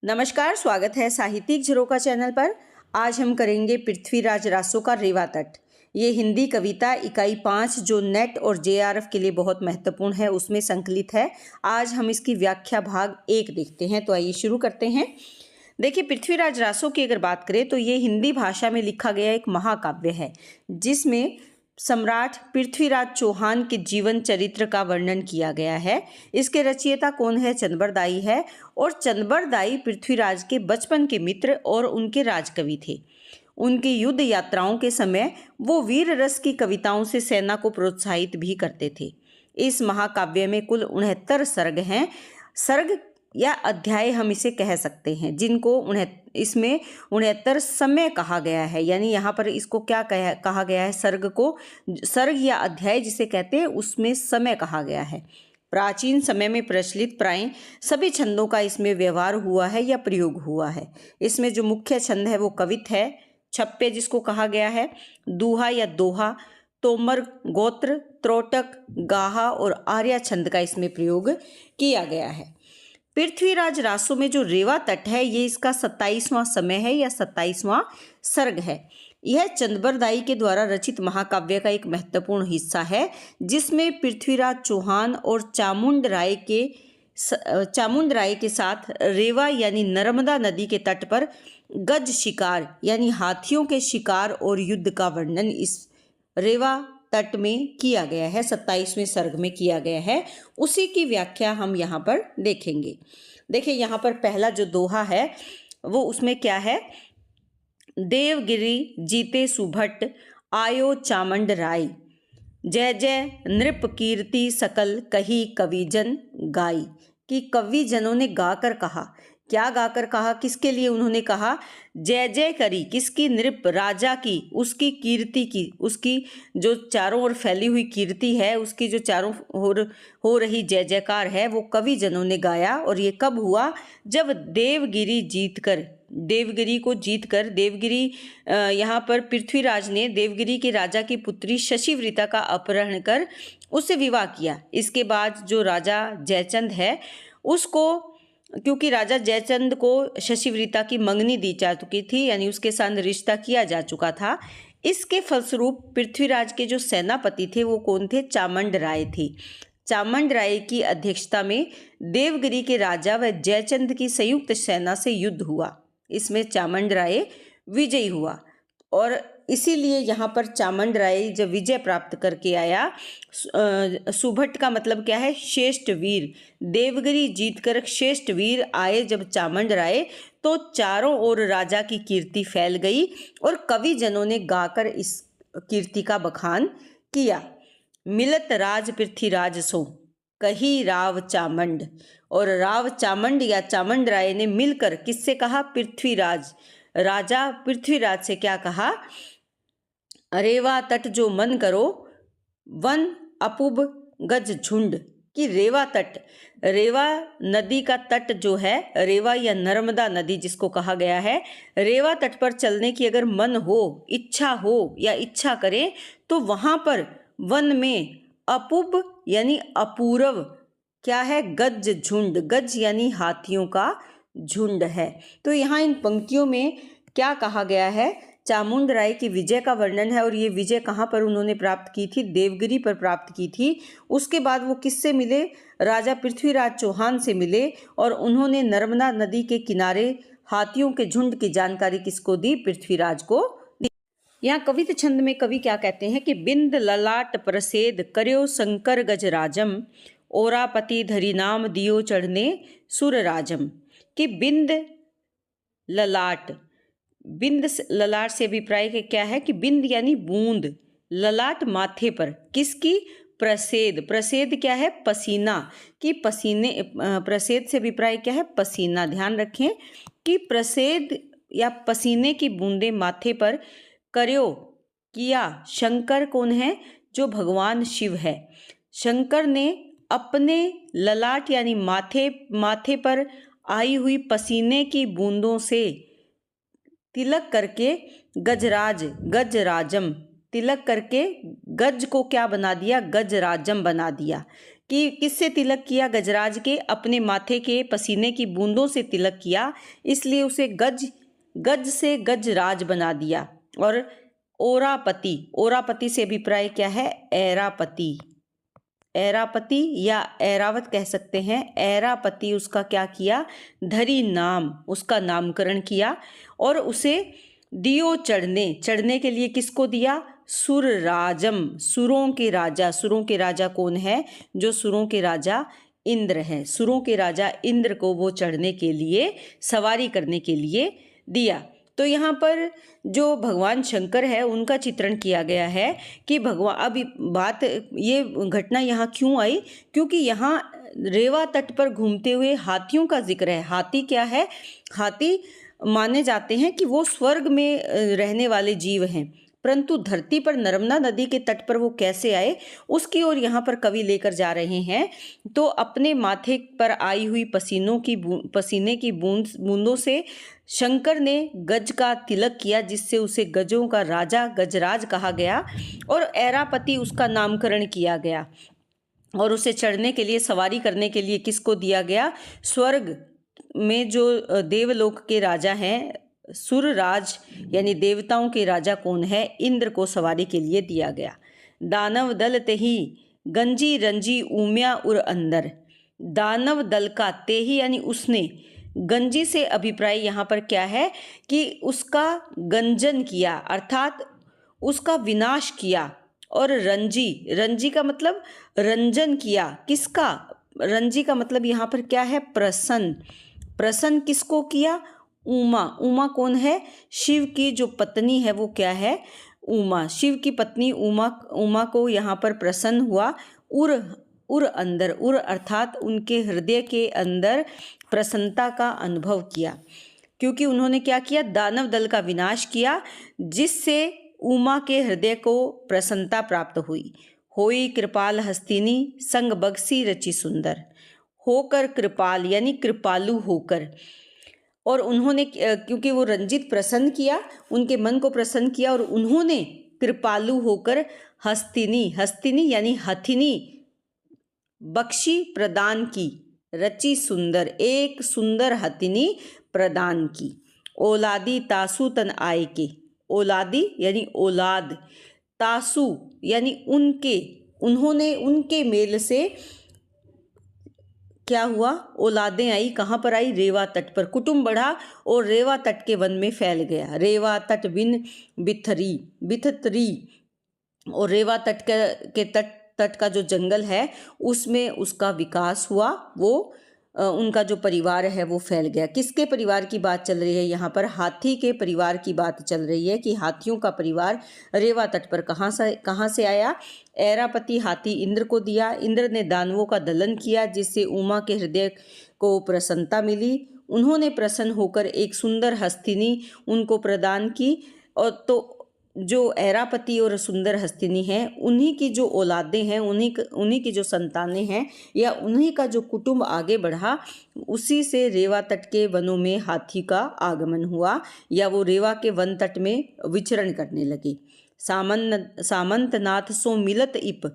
नमस्कार, स्वागत है साहित्यिक झरोखा चैनल पर। आज हम करेंगे पृथ्वीराज रासो का रेवा तट। ये हिंदी कविता इकाई 5 जो नेट और जेआरएफ के लिए बहुत महत्वपूर्ण है उसमें संकलित है। आज हम इसकी व्याख्या भाग 1 देखते हैं। तो आइए शुरू करते हैं। देखिए, पृथ्वीराज रासो की अगर बात करें तो ये हिंदी भाषा में लिखा गया एक महाकाव्य है जिसमें सम्राट पृथ्वीराज चौहान के जीवन चरित्र का वर्णन किया गया है। इसके रचयिता कौन है? चंद्रबरदाई है। और चंद्रबरदाई पृथ्वीराज के बचपन के मित्र और उनके राजकवि थे। उनकी युद्ध यात्राओं के समय वो वीर रस की कविताओं से सेना को प्रोत्साहित भी करते थे। इस महाकाव्य में कुल 69 सर्ग हैं। सर्ग या अध्याय हम इसे कह सकते हैं, जिनको इसमें 69 समय कहा गया है। यानी यहाँ पर इसको क्या कहा गया है? सर्ग को, सर्ग या अध्याय जिसे कहते हैं उसमें समय कहा गया है। प्राचीन समय में प्रचलित प्राय सभी छंदों का इसमें व्यवहार हुआ है या प्रयोग हुआ है। इसमें जो मुख्य छंद है वो कवित है, छप्पे जिसको कहा गया है, दूहा या दोहा, तोमर, गोत्र, त्रोटक, गाहा और आर्या छंद का इसमें प्रयोग किया गया है। पृथ्वीराज रासो में जो रेवा तट है ये इसका 27वां समय है या 27वां सर्ग है। यह चंद्रबरदाई के द्वारा रचित महाकाव्य का एक महत्वपूर्ण हिस्सा है जिसमें पृथ्वीराज चौहान और चामुंड राय के साथ रेवा यानी नर्मदा नदी के तट पर गज शिकार यानी हाथियों के शिकार और युद्ध का वर्णन इस रेवा तट में किया गया है, 27वें सर्ग में किया गया है। उसी की व्याख्या हम यहाँ पर देखेंगे। देखिए, यहाँ पर पहला जो दोहा है वो उसमें क्या है? देवगिरी जीते सुभट आयो चामुंड राय, जय जय नृप कीर्ति सकल कही कविजन गाई। कि कविजनों ने गाकर कहा। क्या गाकर कहा? किसके लिए उन्होंने कहा? जय जय करी किसकी? नृप, राजा की, उसकी कीर्ति की, उसकी जो चारों ओर फैली हुई कीर्ति है, उसकी जो चारों ओर हो रही जय जयकार है वो कवि जनों ने गाया। और ये कब हुआ? जब देवगिरी जीतकर, देवगिरी को जीतकर, देवगिरी यहाँ पर पृथ्वीराज ने देवगिरी के राजा की पुत्री शशिवृता का अपहरण कर उससे विवाह किया। इसके बाद जो राजा जयचंद है उसको, क्योंकि राजा जयचंद को शशिवृता की मंगनी दी जा चुकी थी, यानी उसके साथ रिश्ता किया जा चुका था। इसके फलस्वरूप पृथ्वीराज के जो सेनापति थे वो कौन थे? चामुंड राय थे। चामुंड राय की अध्यक्षता में देवगिरी के राजा व जयचंद की संयुक्त सेना से युद्ध हुआ। इसमें चामुंड राय विजयी हुआ और इसीलिए यहाँ पर चामुंड राय जब विजय प्राप्त करके आया, सुभट का मतलब क्या है? श्रेष्ठ वीर। देवगिरी जीतकर श्रेष्ठ वीर आए जब चामुंड राय, तो चारों ओर राजा की कीर्ति फैल गई और कवि जनों ने गाकर इस कीर्ति का बखान किया। मिलत राज पृथ्वीराज सो कही राव चामुंड। और राव चामुंड या चामुंड राय ने मिलकर किससे कहा? पृथ्वीराज, राजा पृथ्वीराज से क्या कहा? रेवा तट जो मन करो वन अपूब गज झुंड। कि रेवा तट, रेवा नदी का तट जो है, रेवा या नर्मदा नदी जिसको कहा गया है, रेवा तट पर चलने की अगर मन हो, इच्छा हो या इच्छा करें तो वहाँ पर वन में अपूब यानी अपूर्व क्या है? गज झुंड। गज यानी हाथियों का झुंड है। तो यहाँ इन पंक्तियों में क्या कहा गया है? चामुंड राय की विजय का वर्णन है। और ये विजय कहाँ पर उन्होंने प्राप्त की थी? देवगिरी पर प्राप्त की थी। उसके बाद वो किससे मिले? राजा पृथ्वीराज चौहान से मिले और उन्होंने नर्मदा नदी के किनारे हाथियों के झुंड की जानकारी किसको दी? पृथ्वीराज को दी। यहाँ कवित छंद में कवि क्या कहते हैं कि बिंद ललाट प्रसेद कर्यो शंकर गजराजम, ओरापति धरी नाम दियो चढ़ने सुरराजम। कि बिंद ललाट, बिंद ललाट से अभिप्राय के क्या है? कि बिंद यानी बूंद, ललाट माथे पर, किसकी? प्रसेद। प्रसेद क्या है? पसीना। कि पसीने, प्रसेद से अभिप्राय क्या है? पसीना। ध्यान रखें कि प्रसेद या पसीने की बूंदें माथे पर कर्यो किया। शंकर कौन है? जो भगवान शिव है। शंकर ने अपने ललाट यानी माथे पर आई हुई पसीने की बूंदों से तिलक करके गजराजम, तिलक करके गज को क्या बना दिया? गजराजम बना दिया। कि किससे तिलक किया? गजराज के अपने माथे के पसीने की बूंदों से तिलक किया, इसलिए उसे गज से गजराज बना दिया। और ओरापति से अभिप्राय क्या है? ऐरापति या ऐरावत कह सकते हैं। ऐरापति उसका क्या किया? धरी नाम, उसका नामकरण किया। और उसे दियो चढ़ने के लिए किसको दिया? सुरराजम, सुरों के राजा कौन है? जो सुरों के राजा इंद्र है। सुरों के राजा इंद्र को वो चढ़ने के लिए, सवारी करने के लिए दिया। तो यहाँ पर जो भगवान शंकर है उनका चित्रण किया गया है कि भगवान, अभी बात, ये घटना यहाँ क्यों आई? क्योंकि यहाँ रेवा तट पर घूमते हुए हाथियों का जिक्र है। हाथी क्या है? हाथी माने जाते हैं कि वो स्वर्ग में रहने वाले जीव हैं, परंतु धरती पर नर्मदा नदी के तट पर वो कैसे आए, उसकी ओर यहाँ पर कवि लेकर जा रहे हैं। तो अपने माथे पर आई हुई पसीने की बूंदों से शंकर ने गज का तिलक किया, जिससे उसे गजों का राजा गजराज कहा गया। और ऐरापति उसका नामकरण किया गया। और उसे चढ़ने के लिए, सवारी करने के लिए किसको दिया गया? स्वर्ग में जो देवलोक के राजा हैं, सुरराज यानी देवताओं के राजा कौन है? इंद्र को सवारी के लिए दिया गया। दानव दल तेहि गंजी रंजी उम्या उर अंदर। दानव दल का तेहि यानी उसने, गंजी से अभिप्राय यहाँ पर क्या है? कि उसका गंजन किया, अर्थात उसका विनाश किया। और रंजी का मतलब रंजन किया। किसका? रंजी का मतलब यहाँ पर क्या है? प्रसन्न किसको किया? उमा कौन है? शिव की जो पत्नी है वो क्या है? उमा। शिव की पत्नी उमा को यहाँ पर प्रसन्न हुआ। उर अंदर, उर अर्थात उनके हृदय के अंदर प्रसन्नता का अनुभव किया, क्योंकि उन्होंने क्या किया? दानव दल का विनाश किया, जिससे उमा के हृदय को प्रसन्नता प्राप्त हुई। होई कृपाल हस्तिनी संग बगसी रची सुंदर। होकर कृपाल यानी कृपालु होकर। और उन्होंने, क्योंकि वो रंजित प्रसन्न किया, उनके मन को प्रसन्न किया, और उन्होंने कृपालु होकर हस्तिनी यानी हथिनी बख्शी प्रदान की, रची सुंदर, एक सुंदर हथिनी प्रदान की। औलादी तासु तन आए के। औलादी यानी औलाद, तासु यानी उन्होंने उनके मेल से क्या हुआ? औलादें आई। कहाँ पर आई? रेवा तट पर। कुटुंब बढ़ा और रेवा तट के वन में फैल गया। रेवा तट बिन बिथतरी। और रेवा तट के तट का जो जंगल है उसमें उसका विकास हुआ। वो उनका जो परिवार है वो फैल गया। किसके परिवार की बात चल रही है यहाँ पर? हाथी के परिवार की बात चल रही है कि हाथियों का परिवार रेवा तट पर कहाँ से आया? ऐरापति हाथी इंद्र को दिया। इंद्र ने दानवों का दलन किया, जिससे उमा के हृदय को प्रसन्नता मिली। उन्होंने प्रसन्न होकर एक सुंदर हस्तिनी उनको प्रदान की। और तो जो ऐरापति और सुंदर हस्तिनी हैं, उन्हीं की जो औलादें हैं, उन्हीं की जो संतानें हैं, या उन्हीं का जो कुटुंब आगे बढ़ा, उसी से रेवा तट के वनों में हाथी का आगमन हुआ, या वो रेवा के वन तट में विचरण करने लगे। सामंतनाथ सो मिलत इप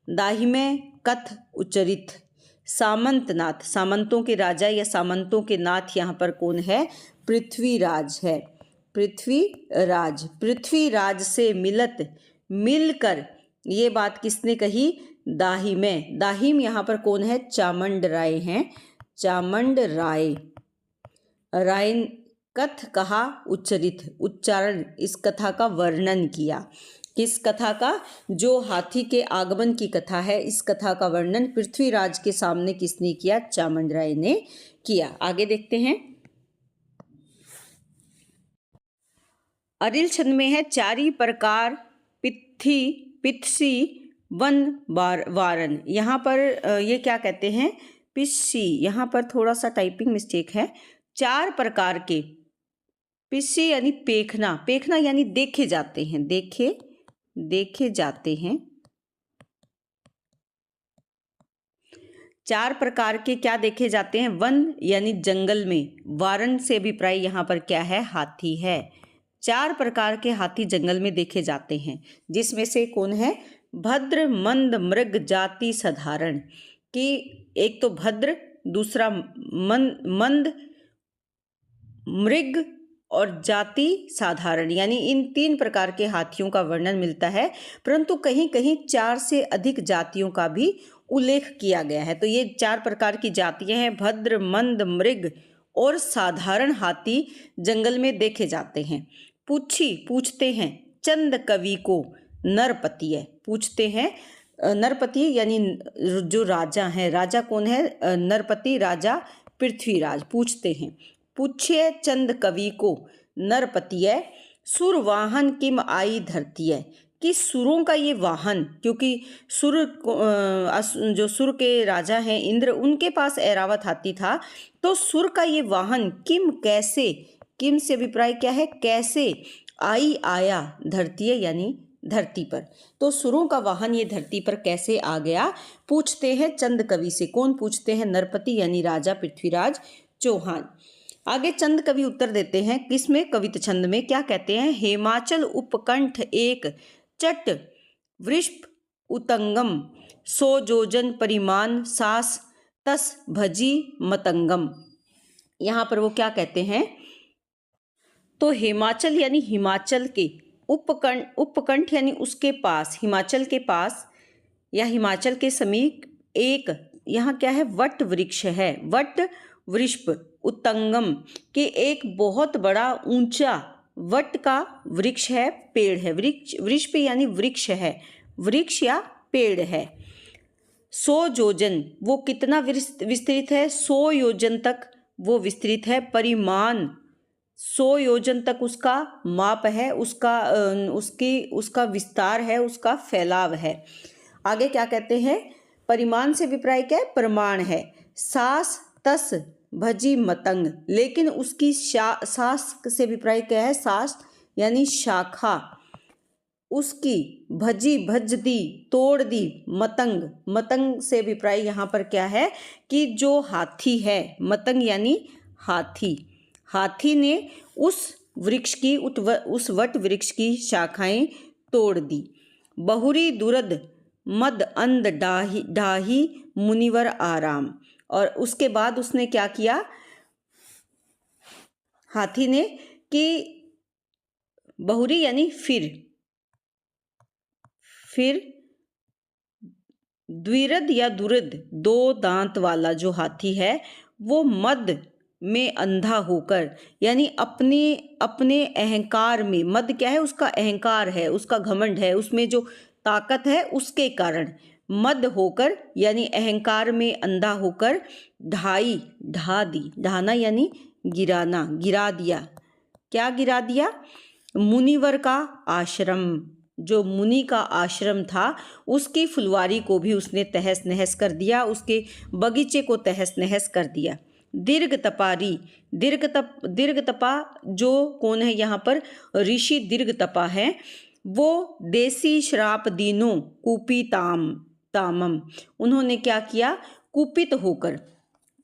दाहिमे कथ उच्चरित। सामंतनाथ, सामंतों के राजा या सामंतों के नाथ यहाँ पर कौन है? पृथ्वीराज है। पृथ्वीराज से मिलकर ये बात किसने कही? दाहिम यहाँ पर कौन है? चामंड राय हैं। चामंड राय कथ कहा, उच्चारण, इस कथा का वर्णन किया। किस कथा का? जो हाथी के आगमन की कथा है, इस कथा का वर्णन पृथ्वीराज के सामने किसने किया? चामंड राय ने किया। आगे देखते हैं। अरिल छंद में है चारी प्रकार पित्सी वन वारन। यहाँ पर ये क्या कहते हैं? पिस्सी। यहाँ पर थोड़ा सा टाइपिंग मिस्टेक है। 4 प्रकार के, पिस्सी यानी पेखना यानी देखे जाते हैं, देखे जाते हैं। 4 प्रकार के क्या देखे जाते हैं? वन यानी जंगल में। वारन से अभिप्राय यहाँ पर क्या है? हाथी है। 4 प्रकार के हाथी जंगल में देखे जाते हैं, जिसमें से कौन है? भद्र मंद मृग जाति साधारण, कि एक तो भद्र, दूसरा मंद, मृग और जाति साधारण, यानी इन 3 प्रकार के हाथियों का वर्णन मिलता है, परंतु कहीं कहीं 4 से अधिक जातियों का भी उल्लेख किया गया है। तो ये 4 प्रकार की जातियां हैं, भद्र, मंद, मृग और साधारण हाथी जंगल में देखे जाते हैं। पूछते हैं चंद कवि को नरपति है, पूछते हैं नरपति यानी जो राजा हैं, राजा कौन है? नरपति राजा पृथ्वीराज। पूछते हैं, पूछिए चंद कवि को नरपति है, सुर वाहन किम आई धरती है, कि सुरों का ये वाहन, क्योंकि जो सुर के राजा हैं इंद्र, उनके पास ऐरावत हाथी था, तो सुर का ये वाहन किम कैसे, किम से अभिप्राय क्या है? कैसे, आई आया, धरती है यानी धरती पर, तो सुरों का वाहन ये धरती पर कैसे आ गया, पूछते हैं चंद कवि से। कौन पूछते हैं? नरपति यानी राजा पृथ्वीराज चौहान। आगे चंद कवि उत्तर देते हैं, किसमें? कवित छंद में। क्या कहते हैं? हिमाचल उपकंठ एक चट वृष्प उतंगम, 100 जोजन परिमाण सास तस भजी मतंगम। यहाँ पर वो क्या कहते हैं? तो हिमाचल यानी हिमाचल के, उपकंठ यानी उसके पास, हिमाचल के पास या हिमाचल के समीप एक, यहाँ क्या है? वट वृक्ष है, वट वृष्प उत्तंगम, के एक बहुत बड़ा ऊंचा वट का वृक्ष है, पेड़ है, वृक्ष यानी वृक्ष है, वृक्ष या पेड़ है। 100 योजन, वो कितना विस्तृत है? 100 योजन तक वो विस्तृत है। परिमाण, 100 योजन तक उसका माप है, उसका विस्तार है, उसका फैलाव है। आगे क्या कहते हैं? परिमाण से अभिप्राय क्या है? प्रमाण है। सास तस भजी मतंग, लेकिन उसकी सास से अभिप्राय क्या है? सास यानी शाखा, उसकी भजी भज दी, तोड़ दी, मतंग से अभिप्राय यहाँ पर क्या है? कि जो हाथी है, मतंग यानी हाथी ने उस वृक्ष की, उस वट वृक्ष की शाखाएं तोड़ दी। बहुरी दुरद मद अंध डाही मुनिवर आराम, और उसके बाद उसने क्या किया हाथी ने? कि बहुरी यानी फिर द्विरद या दुरद, 2 दांत वाला जो हाथी है, वो मद में अंधा होकर, यानी अपने अहंकार में, मद क्या है? उसका अहंकार है, उसका घमंड है, उसमें जो ताकत है उसके कारण मद होकर यानी अहंकार में अंधा होकर ढा दी, ढाना यानी गिराना, गिरा दिया। क्या गिरा दिया? मुनिवर का आश्रम, जो मुनि का आश्रम था उसकी फुलवारी को भी उसने तहस नहस कर दिया, उसके बगीचे को तहस नहस कर दिया। दीर्घतपा जो कौन है यहाँ पर? ऋषि दीर्घतपा है, वो देसी श्राप दीनों कूपी तामम, उन्होंने क्या किया? कुपित होकर,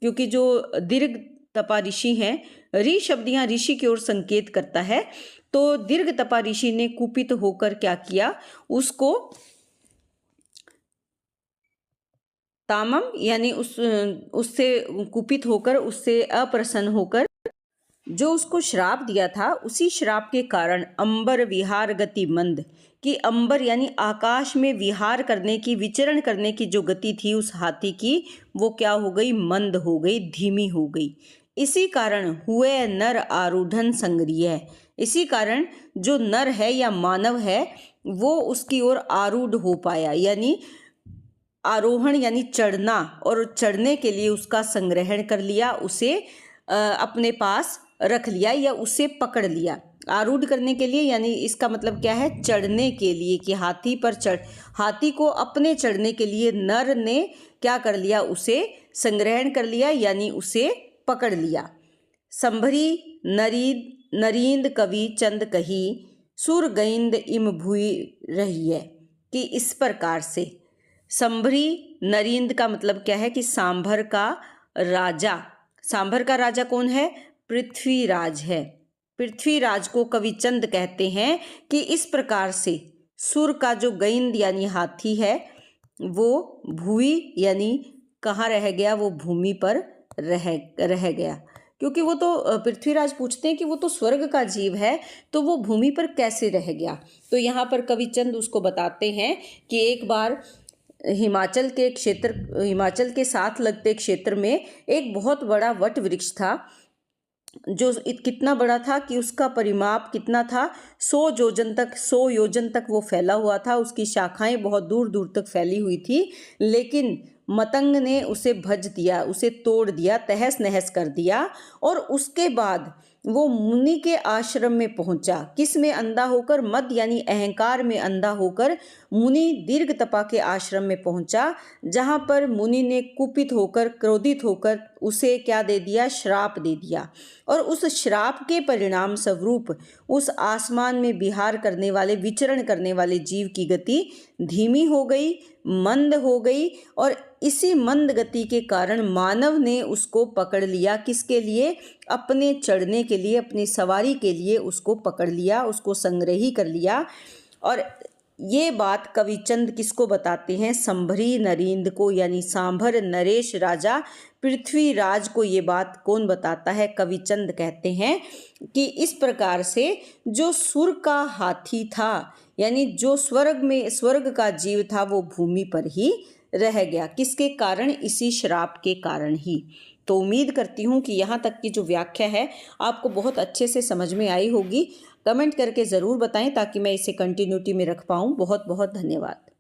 क्योंकि जो दीर्घतपा ऋषि हैं, ऋ शब्द यहाँ ऋषि की ओर संकेत करता है, तो दीर्घतपा ऋषि ने कुपित होकर क्या किया? उसको तामम यानी उससे कुपित होकर, उससे अप्रसन्न होकर जो उसको श्राप दिया था, उसी श्राप के कारण अंबर विहार गति मंद, कि अंबर यानी आकाश में विहार करने की, विचरण करने की जो गति थी उस हाथी की, वो क्या हो गई? मंद हो गई, धीमी हो गई। इसी कारण हुए नर आरूढ़न संग्रिय, इसी कारण जो नर है या मानव है वो उसकी ओर आरूढ़ हो पाया, यानी आरोहण यानी चढ़ना, और चढ़ने के लिए उसका संग्रहण कर लिया, उसे अपने पास रख लिया या उसे पकड़ लिया। आरूढ़ करने के लिए यानी इसका मतलब क्या है? चढ़ने के लिए, कि हाथी को अपने चढ़ने के लिए नर ने क्या कर लिया? उसे संग्रहण कर लिया, यानी उसे पकड़ लिया। संभरी नरींद कवि चंद कही, सुर गईंद इम भूई रही है, कि इस प्रकार से संभरी नरींद का मतलब क्या है? कि सांभर का राजा कौन है? पृथ्वीराज है। पृथ्वीराज को कवि चंद कहते हैं कि इस प्रकार से सुर का जो गैंद यानी हाथी है वो भुवि यानी कहाँ रह गया, वो भूमि पर रह गया। क्योंकि वो तो पृथ्वीराज पूछते हैं कि वो तो स्वर्ग का जीव है, तो वो भूमि पर कैसे रह गया। तो यहाँ पर कविचंद उसको बताते हैं कि एक बार हिमाचल के साथ लगते क्षेत्र में एक बहुत बड़ा वट वृक्ष था, जो कितना बड़ा था कि उसका परिमाप कितना था, 100 योजन तक वो फैला हुआ था। उसकी शाखाएं बहुत दूर दूर तक फैली हुई थी, लेकिन मतंग ने उसे भज दिया, उसे तोड़ दिया, तहस नहस कर दिया। और उसके बाद वो मुनि के आश्रम में पहुंचा। किस में अंधा होकर? मद यानी अहंकार में अंधा होकर मुनि दीर्घ तपा के आश्रम में पहुंचा, जहां पर मुनि ने कुपित होकर, क्रोधित होकर उसे क्या दे दिया? श्राप दे दिया। और उस श्राप के परिणाम स्वरूप उस आसमान में विहार करने वाले, विचरण करने वाले जीव की गति धीमी हो गई, मंद हो गई। और इसी मंद गति के कारण मानव ने उसको पकड़ लिया। किसके लिए? अपने चढ़ने के लिए, अपनी सवारी के लिए उसको पकड़ लिया, उसको संग्रही कर लिया। और ये बात कविचंद किसको बताते हैं? संभरी नरेंद्र को, यानी सांभर नरेश राजा पृथ्वीराज को ये बात कौन बताता है? कविचंद कहते हैं कि इस प्रकार से जो सुर का हाथी था, यानी जो स्वर्ग का जीव था, वो भूमि पर ही रह गया। किसके कारण? इसी श्राप के कारण ही। तो उम्मीद करती हूँ कि यहाँ तक की जो व्याख्या है आपको बहुत अच्छे से समझ में आई होगी। कमेंट करके ज़रूर बताएं ताकि मैं इसे कंटिन्यूटी में रख पाऊँ। बहुत बहुत धन्यवाद।